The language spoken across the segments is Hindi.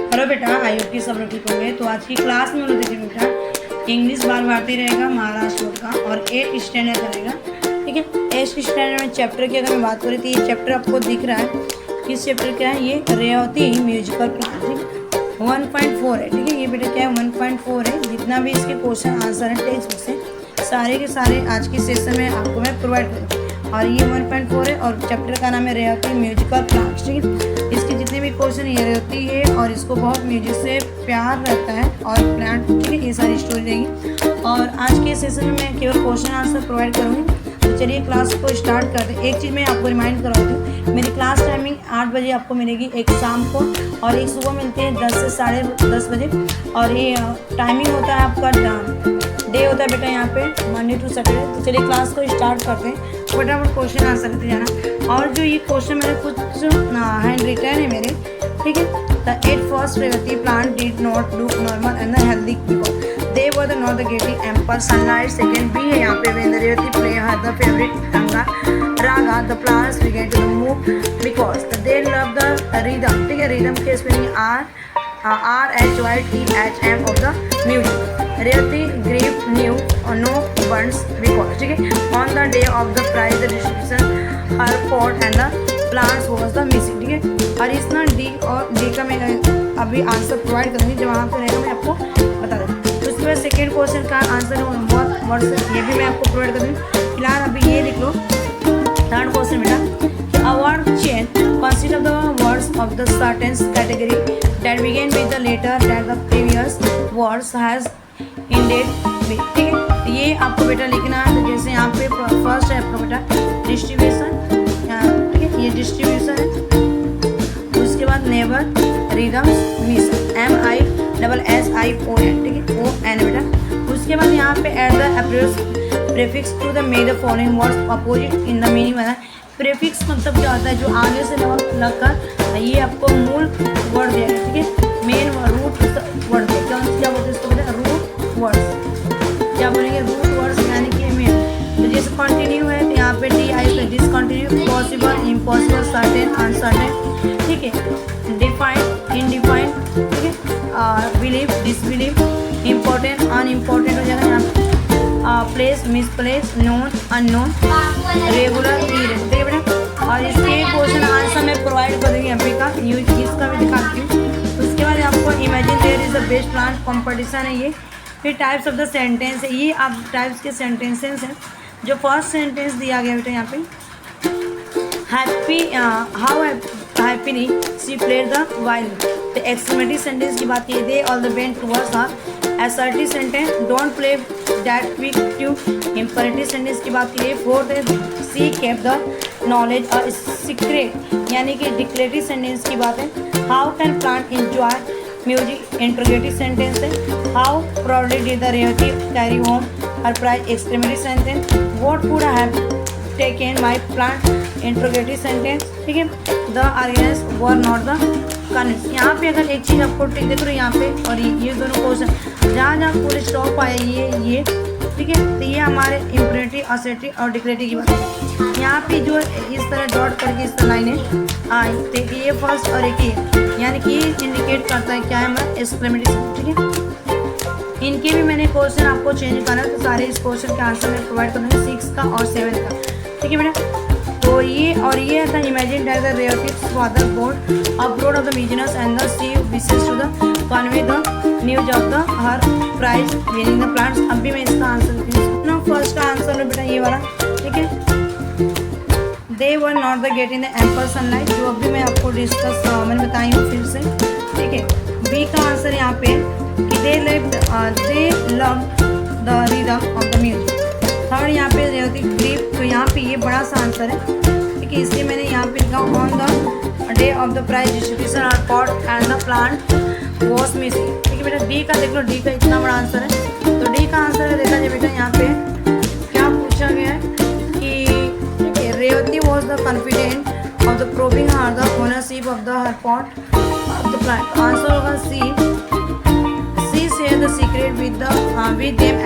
हेलो बेटा, आई होप कि सब लोग ठीक होंगे। तो आज की क्लास में हम देखिए बेटा, इंग्लिश बाल भारती रहेगा महाराष्ट्र बोर्ड का और 8th स्टैंडर्ड का रहेगा। ठीक है, 8th स्टैंडर्ड में चैप्टर की अगर मैं बात करें तो ये चैप्टर आपको दिख रहा है। किस चैप्टर क्या है? ये रेवती म्यूजिकल प्लान। ठीक, 1.4 है। ठीक है, ये बेटा क्या है? 1.4 है। जितना भी इसके क्वेश्चन आंसर है टेक्स्ट बुक से सारे के सारे आज की सेशन में आपको मैं प्रोवाइड करूँगी। और ये 1.4 है और चैप्टर का नाम है रेवती म्यूजिकल प्लान। ठीक है, इसके जितने भी क्वेश्चन ये रहती है और इसको बहुत म्यूजिक से प्यार रहता है और प्लान। ठीक है, ये सारी स्टोरी रहेगी और आज के सेशन में मैं केवल क्वेश्चन आंसर प्रोवाइड करूँगी। तो चलिए क्लास को स्टार्ट करते हैं। एक चीज़ मैं आपको रिमाइंड करवाती हूँ, मेरी क्लास टाइमिंग 8 बजे आपको मिलेगी, एक शाम को और एक सुबह मिलती है 10 से 10:30 बजे। और ये टाइमिंग होता है आपका डे होता है बेटा यहाँ पे मंडे टू सैटरडे। तो चलिए क्लास को स्टार्ट करते हैं, फटाफट क्वेश्चन आंसर करते जाना। और जो ये क्वेश्चन मेरे कुछ हैंड रिटन है मेरे। ठीक है, the 8 first Revathi plant did not look normal and healthy because they were the not getting ample sunlight. Second B है यहाँ पे, when the Revathi play her the favourite raga the plants begin to move because they love the rhythm. ठीक है, रिदम के spelling RHYTHM of the music. Revati grieved new or no burns because. ठीक है, on the day of the prize the distribution her pot and the plants was the missing. ठीक है, और इस ना डी और डी का मैं अभी आंसर प्रोवाइड करूँगी, जब वहाँ पे रहेगा मैं आपको बता दूँ। तो उसके बाद सेकेंड क्वेश्चन का आंसर बहुत वर्ड्स ये भी मैं आपको प्रोवाइड कर दूँगी। फिलहाल अभी ये लिख लो। थर्ड क्वेश्चन बेटा, a word chain consists of the words of the certain category that begin with the letter that the previous words has ended with. ठीक है, ये आपको बेटा लिखना है। तो जैसे यहाँ पे फर्स्ट है आपका बेटा डिस्ट्रीब्यूशन। ठीक है, ये डिस्ट्रीब्यूशन है। उसके बाद नेवर, रिदम्स, मिशन, MISSION। ठीक है, ON बेटा। उसके बाद यहाँ पे add the approach prefix to the make the following words opposite in the meaning. Prefix मतलब क्या होता है? जो आगे से लगकर ये आपको मूल वर्ड दिया है। ठीक है, मेन रूट वर्ड क्या बोलते हैं इसको बेटा? Root words. क्या बोलेंगे? रूट वर्ड्स यानी कि मेन। तो जैसे कंटिन्यू है तो यहाँ पे डी आई पे discontinue, possible, impossible, certain, uncertain. ठीक है, डिफाइंड, इनडिफाइंड। ठीक है, बिलीव, डिसबिलीव, इम्पोर्टेंट, अनइम्पोर्टेंट हो जाएगा यहाँ पे। Place, misplace, known, unknown, regular, irregular. ठीक है बेटा, और इसके क्वेश्चन आंसर मैं प्रोवाइड करूँगी अभी का यूज, इसका भी दिखाती हूँ। उसके बाद आपको imagine there is the best plant competition है ये। फिर टाइप्स ऑफ द सेंटेंस है, ये आप टाइप्स के सेंटेंसेस हैं। जो फर्स्ट सेंटेंस दिया गया बेटा यहाँ पे, happy, how happily she played the violin. तो एक्सक्लेमेटरी सेंटेंस की बात की, they all the bent towards her. Assertive sentence, don't play that quick tune. Imperative sentence की बात की, फोर्थ है सी केप द नॉलेज और सीक्रेट। यानी कि डिक्लेरेटिव सेंटेंस की बात है, how can plant enjoy music. Interrogative sentence है, how proudly did the Revathi carry home her prize. Exclamatory sentence, what could I have taken my plant. Interrogative sentence. ठीक है, the organise were not the convince. यहाँ पे अगर एक चीज़ आपको टिक देख रहे हो यहाँ पे, और ये दोनों क्वेश्चन जहाँ फुल स्टॉप आया ये। ठीक है, तो ये हमारे इंपरेटिव, असर्टिव और डिक्लेरेटिव की बात है। यहाँ पे जो इस तरह डॉट करके इस तरह लाइनें आई, तो ये फर्स्ट और एक ये, यानी कि ये इंडिकेट करता है क्या है हमारा एक्सक्लेमेटरी। ठीक है, इनके भी मैंने क्वेश्चन आपको चेंज करना है, तो सारे इस क्वेश्चन के आंसर मैं प्रोवाइड करूँगी 6 का और 7 का। ठीक है बेटा, तो ये और ये था imagine that the Revathi's father board abroad of the business and the she wishes to the convey the news of the her prize winning the plants। अब भी मैं इसका आंसर देती हूँ ना। फर्स्ट का आंसर है बेटा ये वाला। ठीक है, they were not the getting the ample sunlight, जो अभी मैं आपको डिस्कस मैंने बताई हूँ फिर से। ठीक है, बी का आंसर यहाँ पे कि they loved the rhythm of the music। Third यहाँ पे रेवती ग्रीव, तो यहाँ पे ये बड़ा सा आंसर है। ठीक है, इसलिए मैंने यहाँ पे लिखा on the day of the prize distribution our pot and the plant was missing. ठीक है बेटा, डी का देख लो, डी का इतना बड़ा आंसर है। तो डी का आंसर है, देखा जाए बेटा यहाँ पे क्या पूछा गया है कि ठीक है, Revathi was the confident of the proving her the ownership of the her pot of the plant. Answer होगा C. Share the secret with them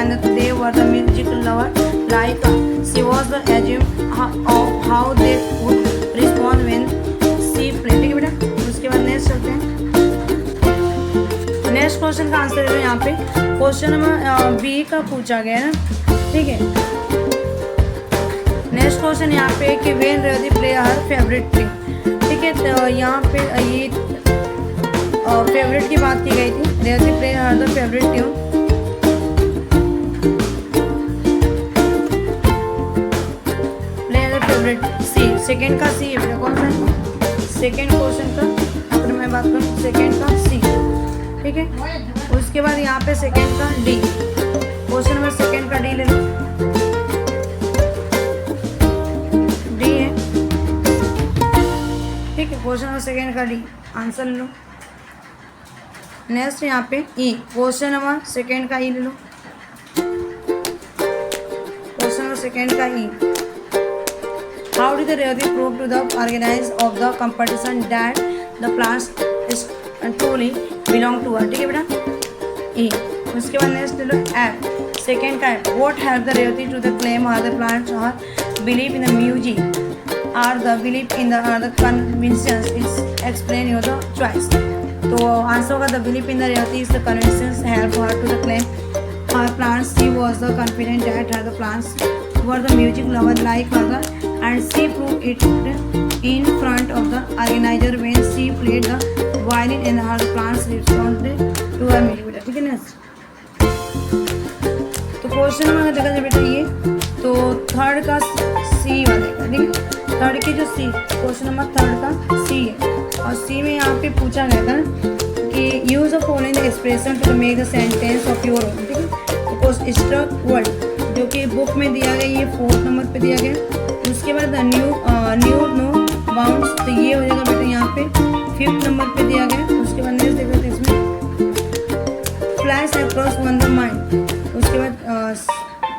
and they were the music lover like she was the assume of how they would respond when she played। ठीक है बेटा, उसके बाद नेक्स्ट चलते हैं। नेक्स्ट क्वेश्चन का आंसर है यहाँ पे क्वेश्चन नंबर बी का पूछा गया है ना, ठीक है। नेक्स्ट क्वेश्चन यहाँ पे कि when Revathi play her favourite team, ठीक है। तो यहाँ पे ये फेवरेट की बात की गई थी, Revathi play her the favourite team, play the favourite C, second का सी है, कौन सा है सेकेंड क्वेश्चन का, अगर मैं बात करूँ सेकेंड का सी, ठीक है। उसके बाद यहाँ पे सेकेंड का डी, क्वेश्चन नंबर सेकेंड का डी ले लो, डी है, ठीक है। क्वेश्चन नंबर सेकेंड का डी आंसर ले लो। नेक्स्ट यहाँ पे ई, क्वेश्चन नंबर सेकेंड का ई ले लो, क्वेश्चन नंबर सेकेंड का E, how did the Revathi prove to the organize of the competition that the plants truly belong to her, ठीक है बेटा ई। उसके बाद नेक्स्ट ले लो एफ, सेकेंड का F, what help the Revathi to the claim are the plants or believe in the music or the believe in the convinceness is explain your the choice. तो आंसर होगा the believe in the Revati is the convinceness help her to the claim are plants, she was the confident that her the plants were the music lover like her the and she proved it in front of the organizer when she played the violin and her plants responded to her music, ठीक है ना। तो क्वेश्चन में देखा जाए बेटा ये तो थर्ड का सी वाले का, ठीक है, थर्ड की जो सी, क्वेश्चन नंबर थर्ड का सी है, और सी में यहाँ पे पूछा गया था कि use the following expression to make the sentence of your own, ठीक है। तो स्ट्रक वर्ड जो कि बुक में दिया गया, ये 4th नंबर पे दिया गया। उसके बाद न्यू नो बाउंड्स, तो ये हो जाएगा बेटा यहाँ पे 5th नंबर पे दिया गया। उसके बाद नेक्स्ट देखते हैं इसमें flash across one the mind, उसके बाद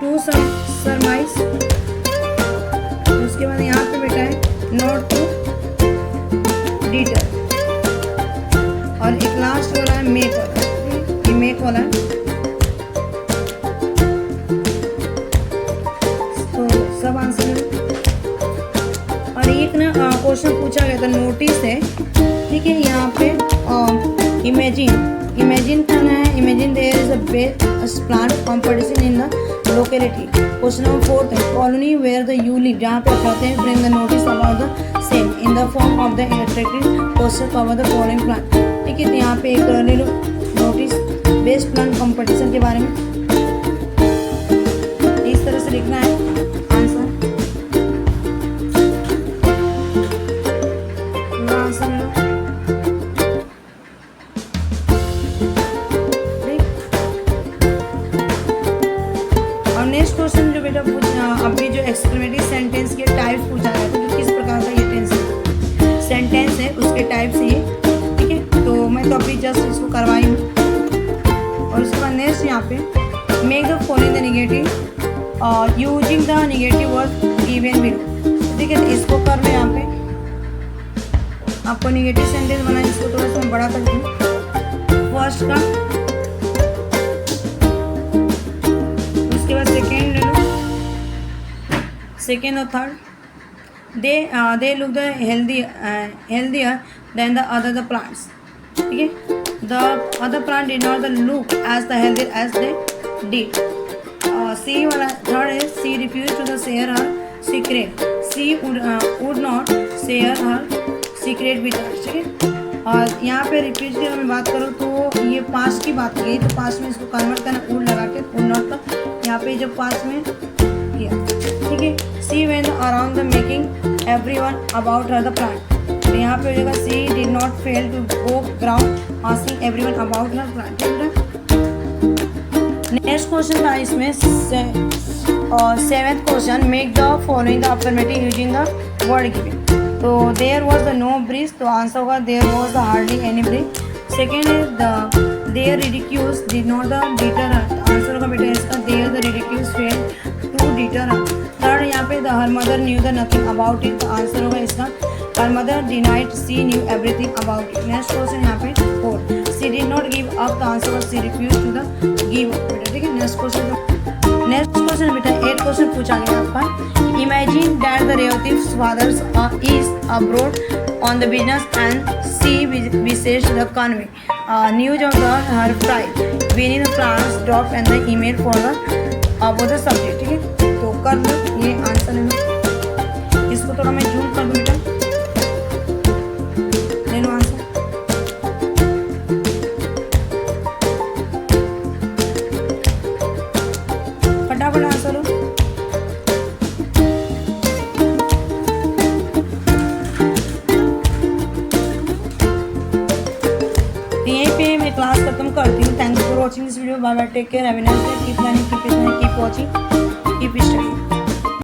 टू सरमाइज, उसके बाद यहाँ पे बेटा है नॉट टू डिटर, और एक लास्ट वाला है मेक वाला, ये मेक वाला है। तो सब आंसर एक ना क्वेश्चन पूछा गया था, नोटिस है, ठीक है। यहाँ पे इमेजिन करना है, imagine there is a best plant competition in the locality. Question number 4th है colony where the you live, जहाँ पे कहते हैं bring the notice about the same in the form of the electrical poster cover the following plant, ठीक है। तो यहाँ पे एक ले लो नोटिस बेस्ट प्लांट कॉम्पिटिशन के बारे में, इस तरह से लिखना है आंसर। नेक्स्ट क्वेश्चन जो बेटा अभी जो एक्सक्लेमेटरी सेंटेंस के टाइप पूछा गया था कि किस प्रकार का ये सेंटेंस है उसके टाइप से ये, ठीक है। तो मैं तो अभी जस्ट इसको करवाई हूँ। और उसके बाद नेक्स्ट यहाँ पे make the following the negative using the negative word given below, ठीक है। तो इसको कर लो, यहाँ पे आपको नेगेटिव सेंटेंस बनाए, इसको थोड़ा सा बड़ा कर दूँ। फर्स्ट का, उसके बाद सेकेंड ले लो, सेकेंड और third. They look the healthier than the other the plants, ठीक है। The other plant did not the look as the healthier as they did. She वाला थर्ड है she refuse to the share her secret, she would not share her secret with us, ठीक है। और यहाँ पे रिफ्यूज की अगर मैं बात करूँ तो ये पास्ट की बात की, तो पास्ट में इसको कन्वर्ट करना वुड लगा के, वुड नॉट का यहाँ पे जब पास्ट में किया, ठीक है। She went around the making everyone about her the plant, तो यहाँ पे हो जाएगा she did not fail to go ground asking everyone about her plant, ठीक है। नेक्स्ट क्वेश्चन था इसमें 7th question make the following the affirmative using the word given. तो there was the no breeze, तो आंसर होगा there was the hardly any breeze. Second है the their ridicules did not the deter her, answer होगा बेटा इसका their the ridicule fail to deter her. Third यहाँ पे the her mother knew the nothing about it, तो आंसर होगा इसका her mother denied she knew everything about it. Next question यहाँ पे 4 she did not give up, तो आंसर होगा she refuse to the give up, बेटा, ठीक है। नेक्स्ट क्वेश्चन बेटा 8 क्वेश्चन पूछा गया आपका Imagine that the relative's father is abroad on the business and she visits the convey. News of her flight. Winnie the plans dropped and the email for the about the subject. ठीक है, तो कर लो ये आंसर है ना, इसको थोड़ा मैं जूम कर दूँ बेटा, ले लो आंसर। फटाफट आंसर लो। यहीं पे मैं क्लास खत्म करती हूँ। Thanks for watching this video. Bye bye, take care, have a nice day, keep learning, keep listening, keep watching, keep studying.